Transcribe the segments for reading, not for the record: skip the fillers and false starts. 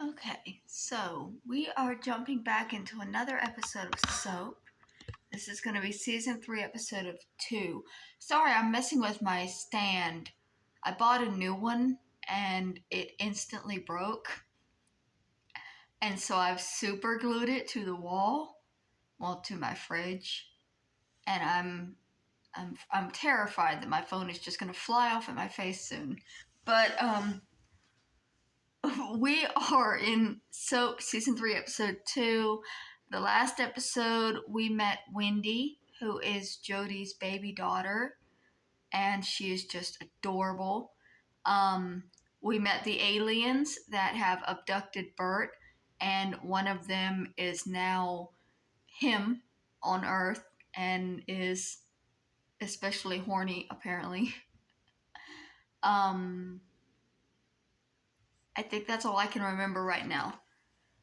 Okay, so we are jumping back into another episode of Soap. This is going to be season 3, episode of 2. Sorry, I'm messing with my stand. I bought a new one and it instantly broke. And so I've super glued it to the wall, to my fridge. And I'm terrified that my phone is just going to fly off at my face soon. But we are in Soap season 3, episode 2. The last episode, we met Wendy, who is Jody's baby daughter, and she is just adorable. We met the aliens that have abducted Bert, and one of them is now him on Earth and is especially horny, apparently. I think that's all I can remember right now.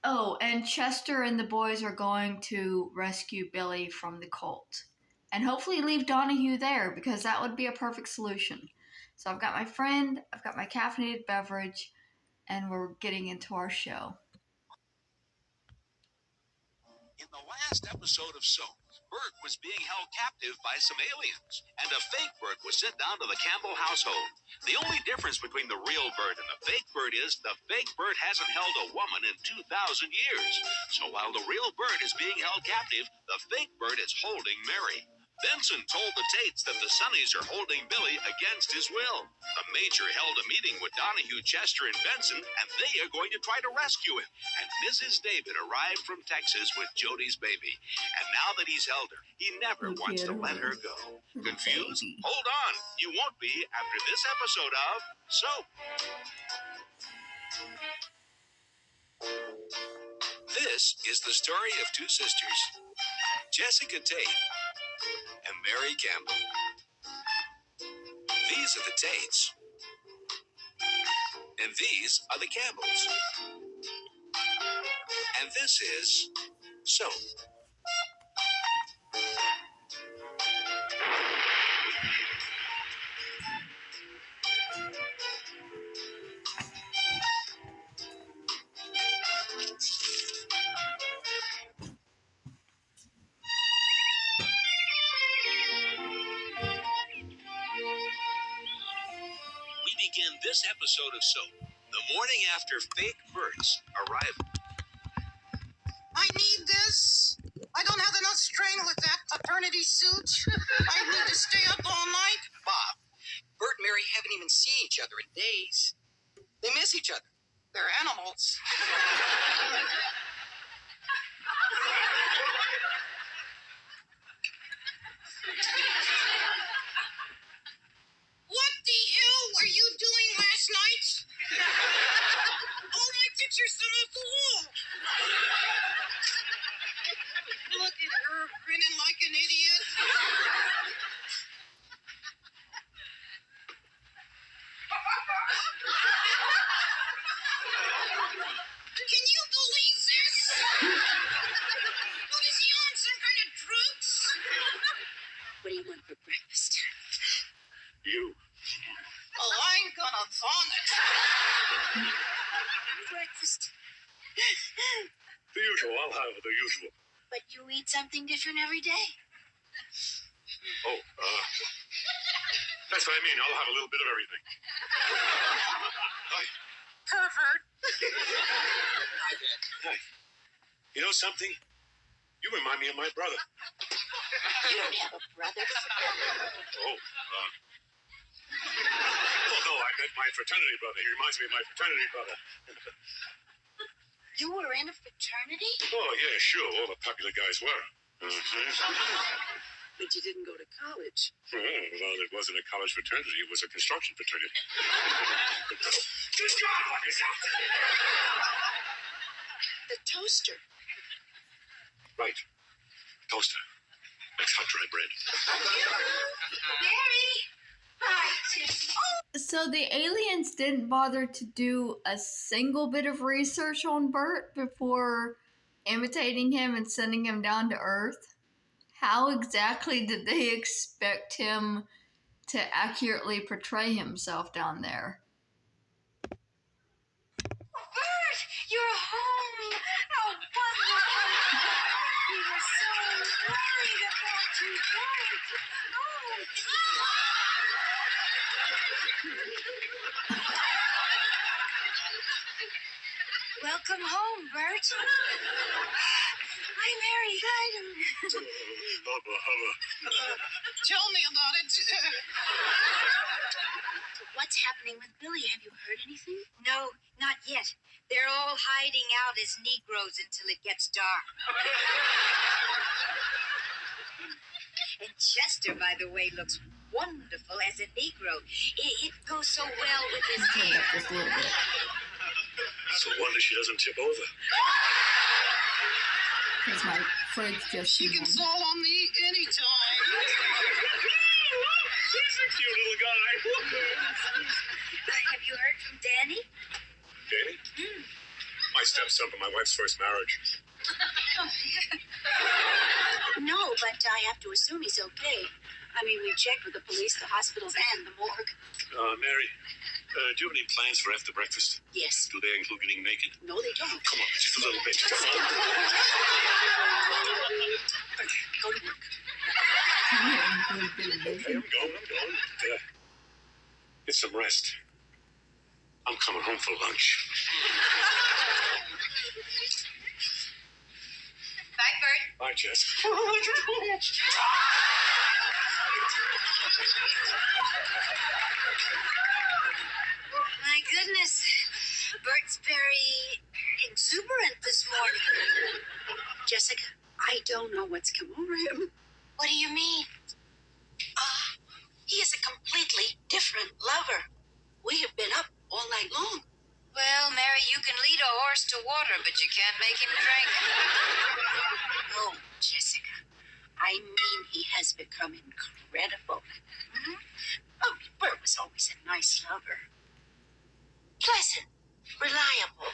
Oh, and Chester and the boys are going to rescue Billy from the cult. And hopefully leave Donahue there, because that would be a perfect solution. So I've got my friend, I've got my caffeinated beverage, and we're getting into our show. In the last episode of Soap, Bert was being held captive by some aliens, and a fake Bert was sent down to the Campbell household. The only difference between the real Bert and the fake Bert is the fake Bert hasn't held a woman in 2,000 years. So while the real Bert is being held captive, the fake Bert is holding Mary. Benson told the Tates that the Sunnies are holding Billy against his will. The Major held a meeting with Donahue, Chester, and Benson, and they are going to try to rescue him. And Mrs. David arrived from Texas with Jody's baby. And now that he's held her, he never wants to let her go. Confused? Hold on. You won't be after this episode of Soap. This is the story of two sisters, Jessica Tate and Mary Campbell. These are the Tates, and these are the Campbells. And this is Soap. Begin this episode of Soap the morning after fake Bert's arrival. I need this. I don't have enough strain with that paternity suit. I need to stay up all night. Bob, Bert and Mary haven't even seen each other in days. They miss each other. They're animals. What the hell were you doing last night? All my pictures still off the wall. Look at her grinning like an idiot. Can you believe this? What is he on, some kind of drugs? What do you want for breakfast? You. Oh, I'm gonna vomit. Breakfast. The usual. I'll have the usual. But you eat something different every day. Oh, that's what I mean. I'll have a little bit of everything. Hi. Pervert. Hi, Dad. Hi. You know something? You remind me of my brother. You don't have a brother. Oh, no, I meant my fraternity brother. He reminds me of my fraternity brother. You were in a fraternity? Oh, yeah, sure. All the popular guys were. But you didn't go to college. Well, it wasn't a college fraternity. It was a construction fraternity. Good God, what is that? The toaster. Right. Toaster. Makes hot dry bread. Mary! Hi, Tiff. So the aliens didn't bother to do a single bit of research on Bert before imitating him and sending him down to Earth? How exactly did they expect him to accurately portray himself down there? Bert! You're a Welcome home, Bert. Hi, Mary. Hi. Hubba, hubba. Tell me about it. What's happening with Billy? Have you heard anything? No, not yet. They're all hiding out as Negroes until it gets dark. And Chester, by the way, looks wonderful as a Negro. It goes so well with his Turn hair. up just a little bit. It's a wonder she doesn't tip over. Because my fridge just She can warmed. fall on me anytime. He's a cute little guy. Have you heard from Danny? Danny? My stepson from my wife's first marriage. No, but I have to assume he's okay. I mean, we checked with the police, the hospitals, and the morgue. Mary, do you have any plans for after breakfast? Yes. Do they include getting naked? No, they don't. Come on, just a little bit. Come on. Go to work. Okay, I'm going. Get some rest. I'm coming home for lunch. Bye, Bert. Bye, Jess. My goodness. Bert's very exuberant this morning. Jessica, I don't know what's come over him. What do you mean? He is a completely different lover. We have been up all night long. Well, Mary, you can lead a horse to water, but you can't make him drink. No, Jessica. I mean, he has become incredible. Oh, Bert was always a nice lover. Pleasant, reliable.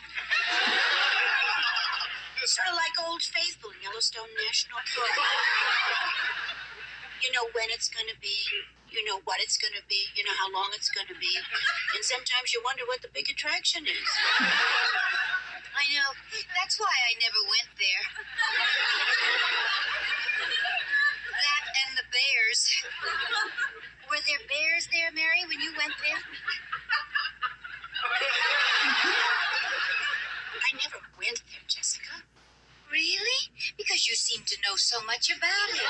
Sort of like Old Faithful in Yellowstone National Park. You know when it's going to be. You know what it's going to be. You know how long it's going to be. And sometimes you wonder what the big attraction is. I know. That's why I never went there. That and the bears. Were there bears there, Mary, when you went there? I never went there, Jessica. Really? Because you seem to know so much about it.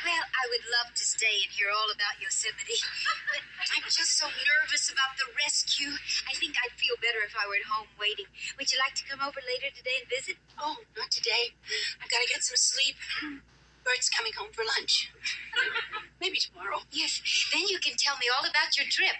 Well, I would love to stay and hear all about Yosemite, but I'm just so nervous about the rescue. I think I'd feel better if I were at home waiting. Would you like to come over later today and visit? Oh, not today. I've got to get some sleep. Bert's coming home for lunch. Maybe tomorrow. Yes, then you can tell me all about your trip.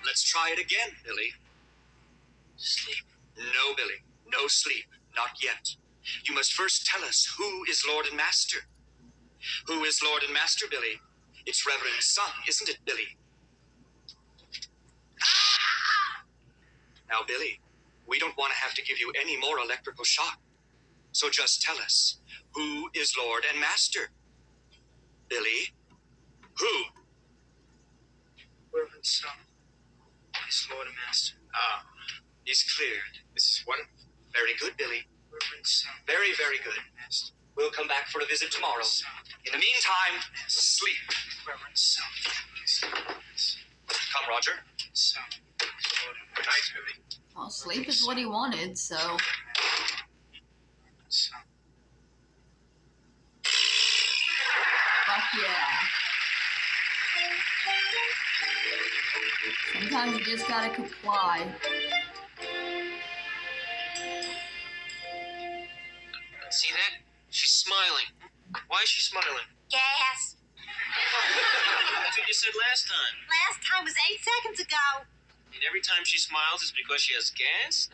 Let's try it again, Billy. Sleep. No, Billy. No sleep. Not yet. You must first tell us who is Lord and Master. Who is Lord and Master, Billy? It's Reverend's son, isn't it, Billy? Now, Billy, we don't want to have to give you any more electrical shock. So just tell us, who is Lord and Master? Billy? Who? Reverend's son is Lord and Master. Ah, he's cleared. This is wonderful. Very good, Billy. Reverend's son. Very, very good. Master. We'll come back for a visit tomorrow. Son. In the meantime, sleep. Reverend's son. Come, Roger. Son. Lord and Master. Nice, Billy. Well, sleep is what he wanted, so. Son. Fuck yeah. Sometimes you just gotta comply. See that? She's smiling. Why is she smiling? Gas. That's what you said last time. Last time was 8 seconds ago. And every time she smiles, it's because she has gas?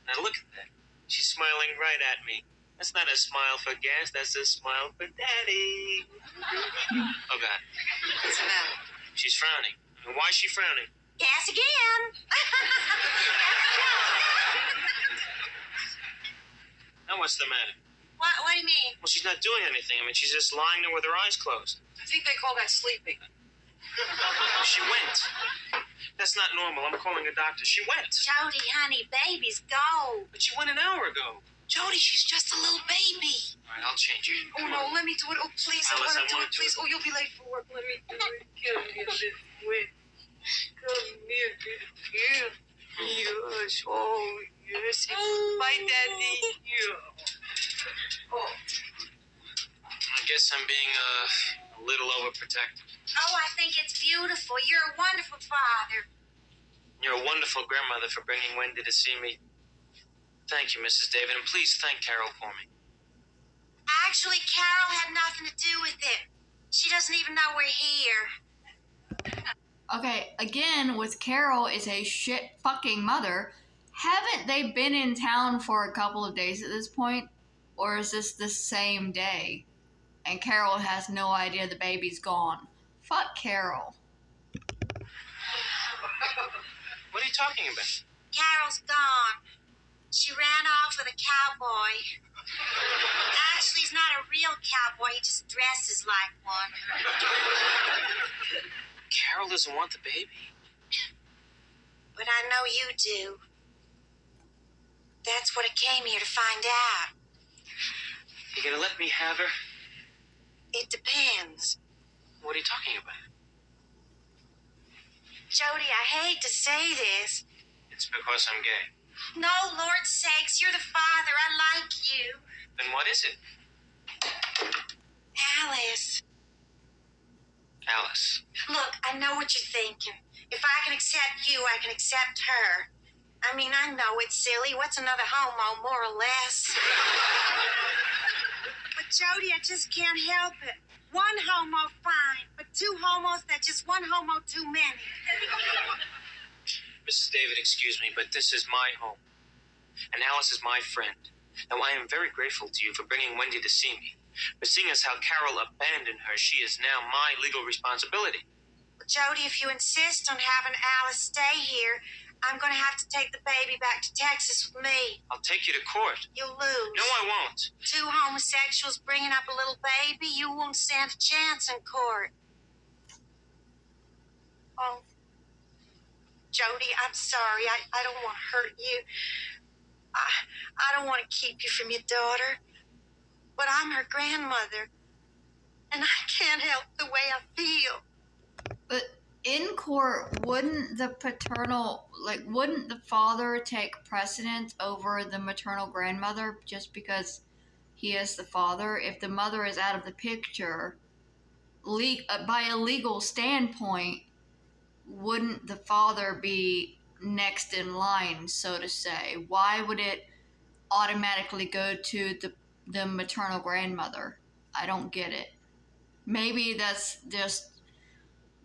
Now look at that. She's smiling right at me. That's not a smile for gas, that's a smile for Daddy. Oh, God. What's the matter? She's frowning. And why is she frowning? Gas again. Now what's the matter? What do you mean? Well, she's not doing anything. I mean, she's just lying there with her eyes closed. I think they call that sleeping. She went. That's not normal. I'm calling a doctor. She went. Jody, honey, babies, go. But she went an hour ago. Jody, she's just a little baby. All right, I'll change you. Oh, no, let me do it. Oh, please, I Alice, want to I do want it, please. Oh, you'll be late for work. Let me do it. Come here, this way. Come here, here. Yes, oh, yes. Bye, Daddy. Yeah. Oh. I guess I'm being a little overprotective. Oh, I think it's beautiful. You're a wonderful father. You're a wonderful grandmother for bringing Wendy to see me. Thank you, Mrs. David, and please thank Carol for me. Actually, Carol had nothing to do with it. She doesn't even know we're here. Okay, again, with Carol is a shit fucking mother. Haven't they been in town for a couple of days at this point? Or is this the same day? And Carol has no idea the baby's gone. Fuck Carol. What are you talking about? Carol's gone. She ran off with a cowboy. Actually, he's not a real cowboy. He just dresses like one. Carol doesn't want the baby. But I know you do. That's what I came here to find out. You gonna let me have her? It depends. What are you talking about? Jody, I hate to say this. It's because I'm gay. No, Lord's sakes, you're the father. I like you. Then what is it? Alice. Alice. Look, I know what you're thinking. If I can accept you, I can accept her. I mean, I know it's silly. What's another homo, more or less? But Jody, I just can't help it. One homo, fine. But two homos, that's just one homo too many. Mrs. David, excuse me, but this is my home. And Alice is my friend. Now, I am very grateful to you for bringing Wendy to see me. But seeing as how Carol abandoned her, she is now my legal responsibility. Well, Jody, if you insist on having Alice stay here, I'm going to have to take the baby back to Texas with me. I'll take you to court. You'll lose. No, I won't. Two homosexuals bringing up a little baby, you won't stand a chance in court. Oh, Jody, I'm sorry. I don't want to hurt you. I don't want to keep you from your daughter. But I'm her grandmother. And I can't help the way I feel. But in court, wouldn't the father take precedence over the maternal grandmother just because he is the father? If the mother is out of the picture, by a legal standpoint, wouldn't the father be next in line, so to say? Why would it automatically go to the maternal grandmother? I don't get it. Maybe that's just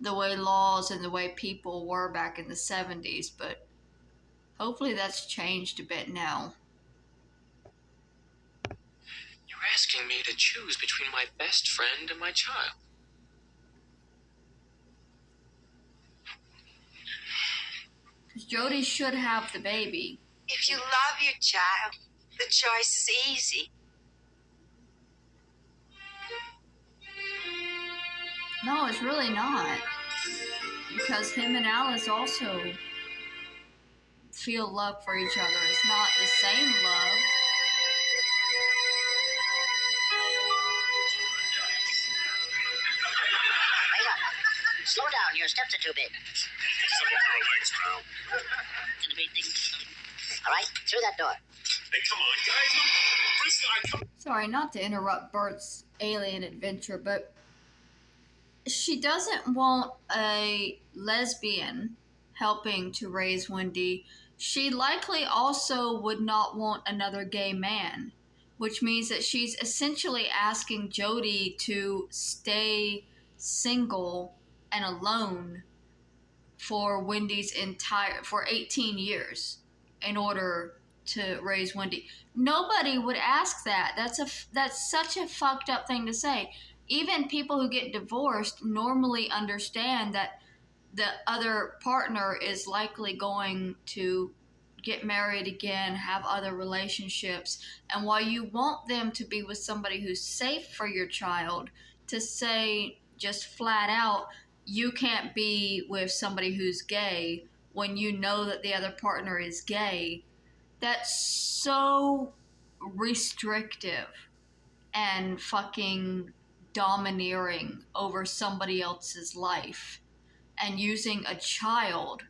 the way laws and the way people were back in the 70s, but hopefully that's changed a bit now. You're asking me to choose between my best friend and my child. Jody should have the baby. If you love your child, the choice is easy. No, it's really not. Because him and Alice also feel love for each other. It's not the same love. Wait up. Slow down, your steps are too big. Some of her legs now. Gonna be things. All right, through that door. Hey, come on, guys. Sorry, not to interrupt Bert's alien adventure, but she doesn't want a lesbian helping to raise Wendy. She likely also would not want another gay man, which means that she's essentially asking Jody to stay single and alone for for 18 years in order to raise Wendy. Nobody would ask that. That's such a fucked up thing to say. Even people who get divorced normally understand that the other partner is likely going to get married again, have other relationships, and while you want them to be with somebody who's safe for your child, to say just flat out, you can't be with somebody who's gay when you know that the other partner is gay, that's so restrictive and fucking domineering over somebody else's life, and using a child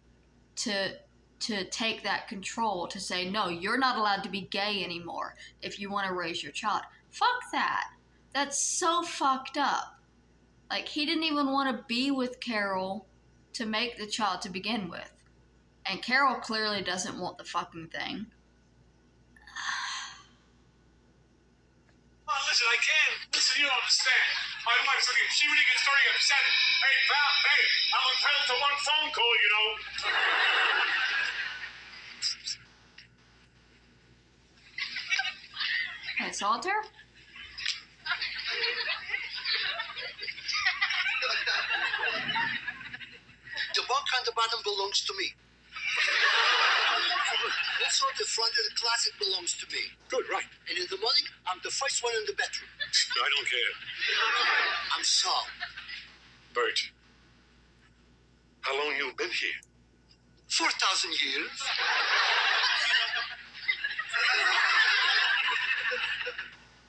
to take that control, to say, no, you're not allowed to be gay anymore if you want to raise your child. Fuck that. That's so fucked up. Like, he didn't even want to be with Carol to make the child to begin with. And Carol clearly doesn't want the fucking thing. Oh, listen, I can't. Listen, you don't understand. My wife's looking. She really gets very upset. Hey, pal, hey, I'm entitled to one phone call, you know. Hey, Solitaire? The bunk on the bottom belongs to me. Also, the front of the closet belongs to me. Good, right. And in the morning, I'm the first one in the bedroom. I don't care. I'm Saul. Bert, how long you been here? 4,000 years.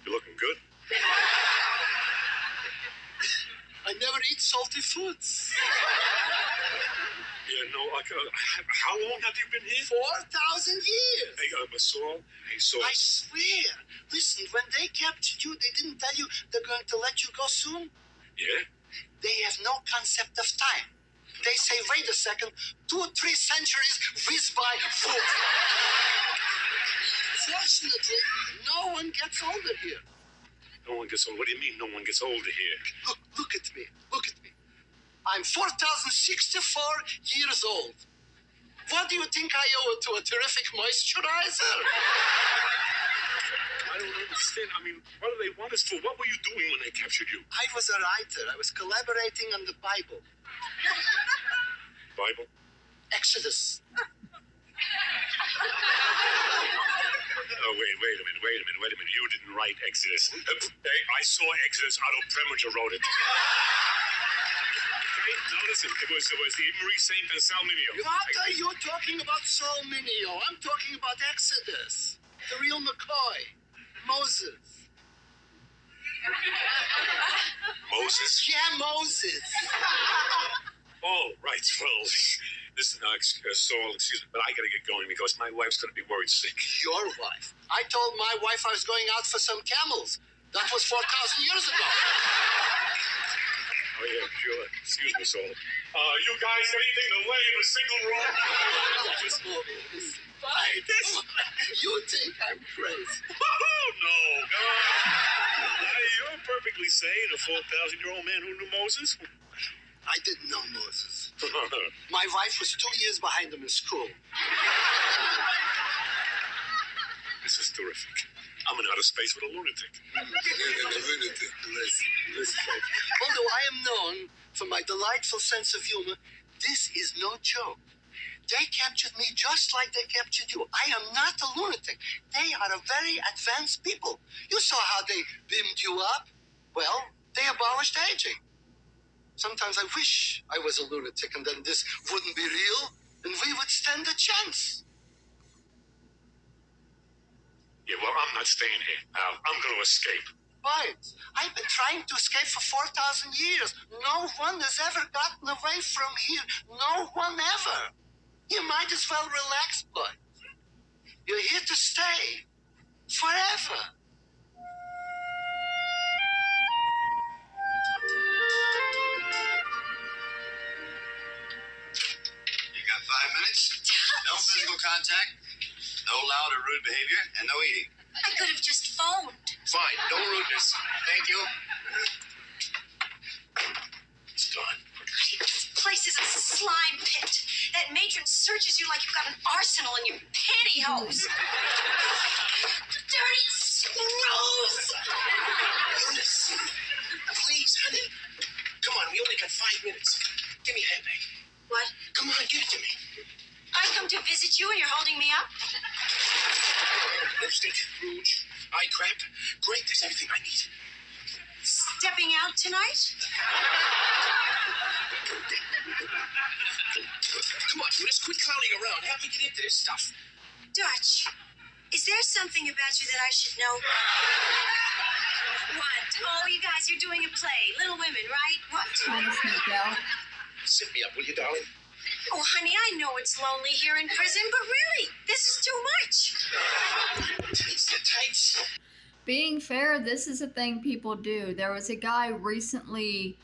You looking good? I never eat salty foods. Yeah, no, how long have you been here? 4,000 years. Hey, Saul. Hey, Saul. I swear. Listen, when they captured you, they didn't tell you they're going to let you go soon. Yeah? They have no concept of time. They say, wait a second, 2 or 3 centuries whiz by. Fortunately, no one gets older here. No one gets older. What do you mean no one gets older here? Look at me. Look at me. I'm 4,064 years old. What do you think I owe it to a terrific moisturizer? I don't understand. I mean, what do they want us for? What were you doing when they captured you? I was a writer. I was collaborating on the Bible. Bible? Exodus. Oh, wait a minute. You didn't write Exodus. Hey, I saw Exodus. Otto Preminger wrote it. Okay, now listen, it was Marie Saint and Salminio. What are you talking about, Salminio? I'm talking about Exodus. The real McCoy. Moses. Moses? Yeah, Moses. Oh, right. Well, listen, Saul, excuse me, but I gotta get going because my wife's gonna be worried sick. Your wife? I told my wife I was going out for some camels. That was 4,000 years ago. Oh, yeah, sure. Excuse me, Saul. You guys got anything to lay in a single room? Just fine. You think I'm crazy? Oh, no. Hey, you're perfectly sane, a 4,000-year-old man who knew Moses. I didn't know Moses. My wife was 2 years behind him in school. This is terrific. I'm in outer space with a lunatic. Listen. Although I am known for my delightful sense of humor, this is no joke. They captured me just like they captured you. I am not a lunatic. They are a very advanced people. You saw how they beamed you up. Well, they abolished aging. Sometimes I wish I was a lunatic and then this wouldn't be real and we would stand a chance. Yeah, well, I'm not staying here, Al. I'm going to escape. Right. I've been trying to escape for 4,000 years. No one has ever gotten away from here. No one ever. You might as well relax, bud. You're here to stay. Forever. You got 5 minutes? No physical contact, no loud or rude behavior, and no eating. I could have just phoned. Fine, no rudeness. Thank you. It's gone. This place is a slime pit. That matron searches you like you've got an arsenal in your pantyhose. Dirty screws! Eunice, please, honey. Come on, we only got 5 minutes. Give me a handbag. What? Come on, give it to me. I come to visit you and you're holding me up? Lipstick, rouge, eye crap. Great, there's everything I need. Stepping out tonight? Come on, Eunice, quit clowning around. Help me get into this stuff. Dutch, is there something about you that I should know? What? Oh, you guys, you're doing a play. Little Women, right? What? Trying to sneak out. Sit me up, will you, darling? Oh, honey, I know it's lonely here in prison, but really, this is too much. Tights the tights. Being fair, this is a thing people do. There was a guy recently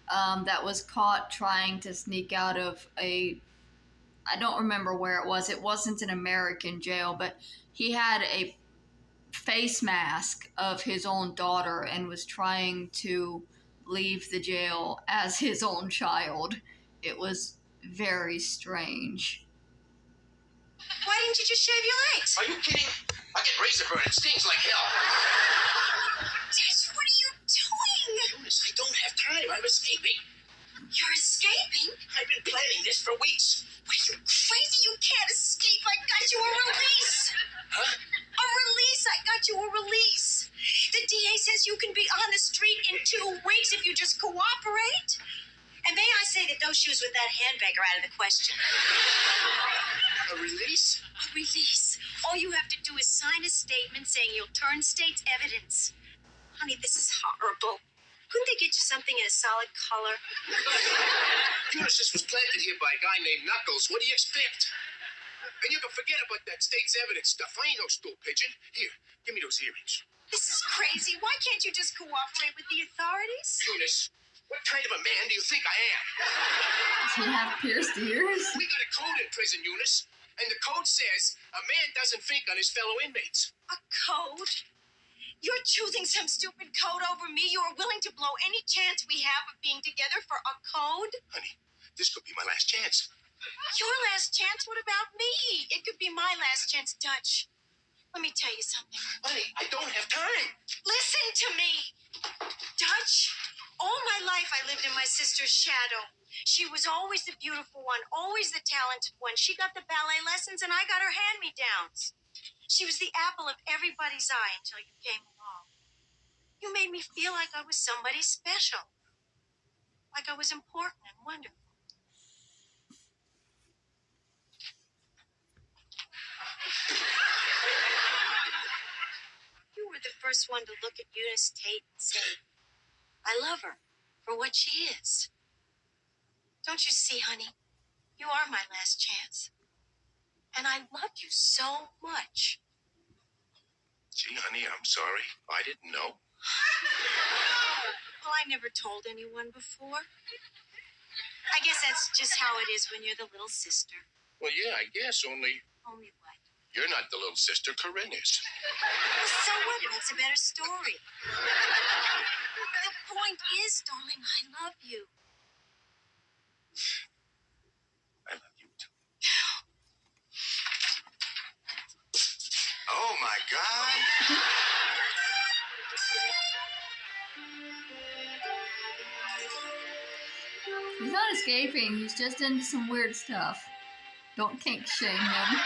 that was caught trying to sneak out of I don't remember where it was. It wasn't an American jail, but he had a face mask of his own daughter and was trying to leave the jail as his own child. It was very strange. Why didn't you just shave your legs? Are you kidding? I get razor burn. It stings like hell. Dutch, what are you doing? Eunice, I don't have time. I'm escaping. You're escaping? I've been planning this for weeks. Are you crazy? You can't escape. I got you a release. Huh? A release. I got you a release. The DA says you can be on the street in 2 weeks if you just cooperate. And may I say that those shoes with that handbag are out of the question. A release? A release. All you have to do is sign a statement saying you'll turn state's evidence. Honey, this is horrible. Couldn't they get you something in a solid color? Eunice, this was planted here by a guy named Knuckles. What do you expect? And you can forget about that state's evidence stuff. I ain't no stool pigeon. Here, give me those earrings. This is crazy. Why can't you just cooperate with the authorities? Eunice, what kind of a man do you think I am? Does he have pierced ears? We got a code in prison, Eunice. And the code says a man doesn't think on his fellow inmates. A code? You're choosing some stupid code over me. You are willing to blow any chance we have of being together for a code? Honey, this could be my last chance. Your last chance? What about me? It could be my last chance, Dutch. Let me tell you something. Honey, I don't have time. Listen to me. Dutch, all my life I lived in my sister's shadow. She was always the beautiful one, always the talented one. She got the ballet lessons and I got her hand-me-downs. She was the apple of everybody's eye until you came along. You made me feel like I was somebody special. Like I was important and wonderful. You were the first one to look at Eunice Tate and say, I love her for what she is. Don't you see, honey? You are my last chance. And I love you so much. Gee, honey, I'm sorry. I didn't know. Well, I never told anyone before. I guess that's just how it is when you're the little sister. Well, yeah, I guess, only Only what? you're not the little sister. Corinne is. So what? It makes a better story. The point is, darling, I love you. I love you, too. Oh, my God. He's not escaping. He's just into some weird stuff. Don't kink shame him.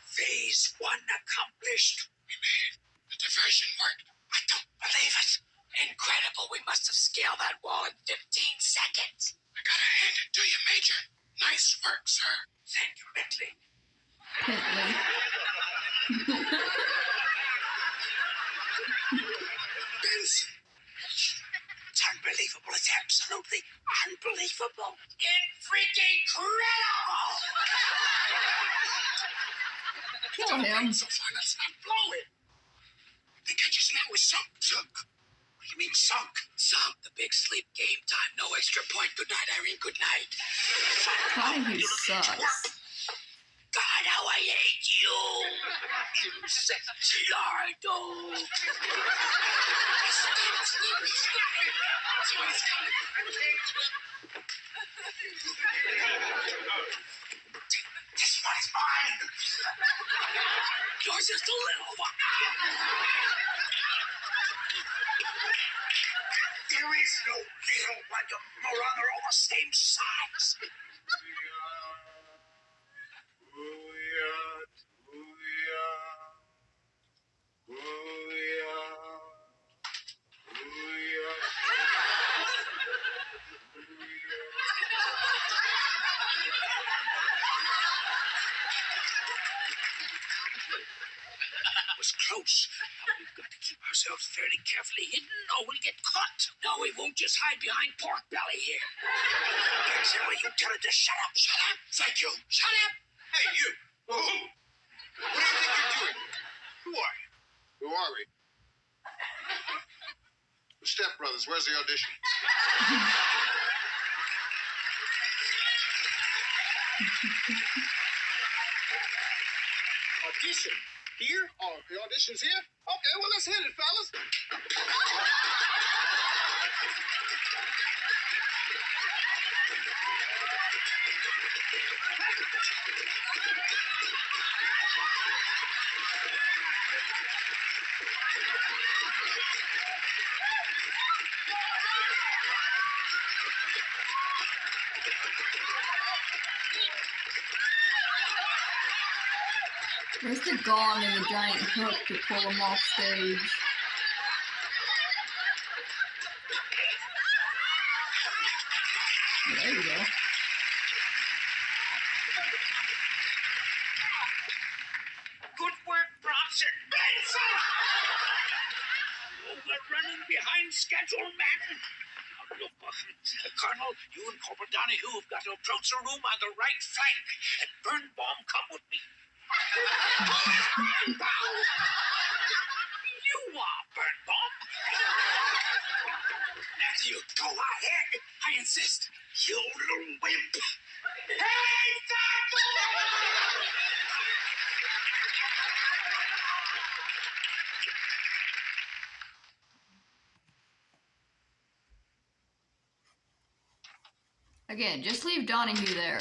Phase 1 accomplished. We made it. The diversion worked. I don't believe it. Incredible. We must have scaled that wall in 15 seconds. I gotta hand it to you, Major. Nice work, sir. Thank you, Bentley. Bentley. Benson. It's unbelievable. It's absolutely unbelievable. Freaking incredible! Kill him. So far, let's not blow it. I think I just met with sunk. What do you mean sunk? Sunk. The big sleep game time. No extra point. Good night, Irene. Good night. God, he sucks. God, how I hate you. Insectiardo. Somebody's coming. This one is mine. Yours is the little one. There is no little one, you moron. They're all the same size. house. Now we've got to keep ourselves fairly carefully hidden or we'll get caught. No, we won't just hide behind Pork Belly here. Henry, you tell her to shut up. Shut up. Thank you. Shut up. Hey, you. Who? What do you think you're doing? Who are you? Who are we? The Step Brothers. Where's the audition? Audition? Here? Oh, the audition's here? Okay, well, let's hit it, fellas. Where's the gong and the giant hook to pull them off stage? There you go. Good work, Bronson. Benson! Oh, we're running behind schedule, man. Now, look, Colonel, you and Corporal Donahue have got to approach the room on the right flank. And Birnbaum, come with me. Birnbaum! You are Birnbaum. After you, go ahead. I insist. You little wimp. Hey, Again, just leave Donahue there.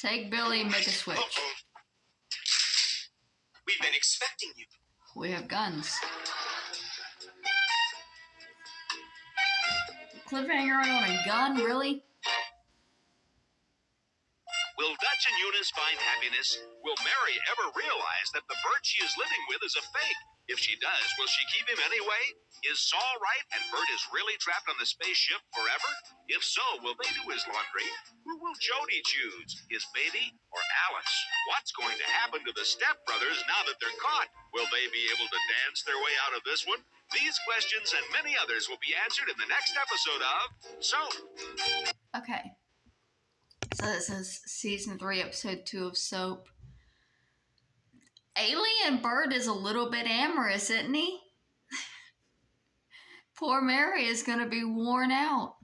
Take Billy and make a switch. We've been expecting you. We have guns. Cliffhanger on a gun, really? Will Dutch and Eunice find happiness? Will Mary ever realize that the Bert she is living with is a fake? If she does, will she keep him anyway? Is Saul right and Bert is really trapped on the spaceship forever? If so, will they do his laundry? Who will Jody choose? His baby or Alice? What's going to happen to the Step Brothers now that they're caught? Will they be able to dance their way out of this one? These questions and many others will be answered in the next episode of Soap. Okay. So this is season 3, episode 2 of Soap. Alien Bert is a little bit amorous, isn't he? Poor Mary is going to be worn out.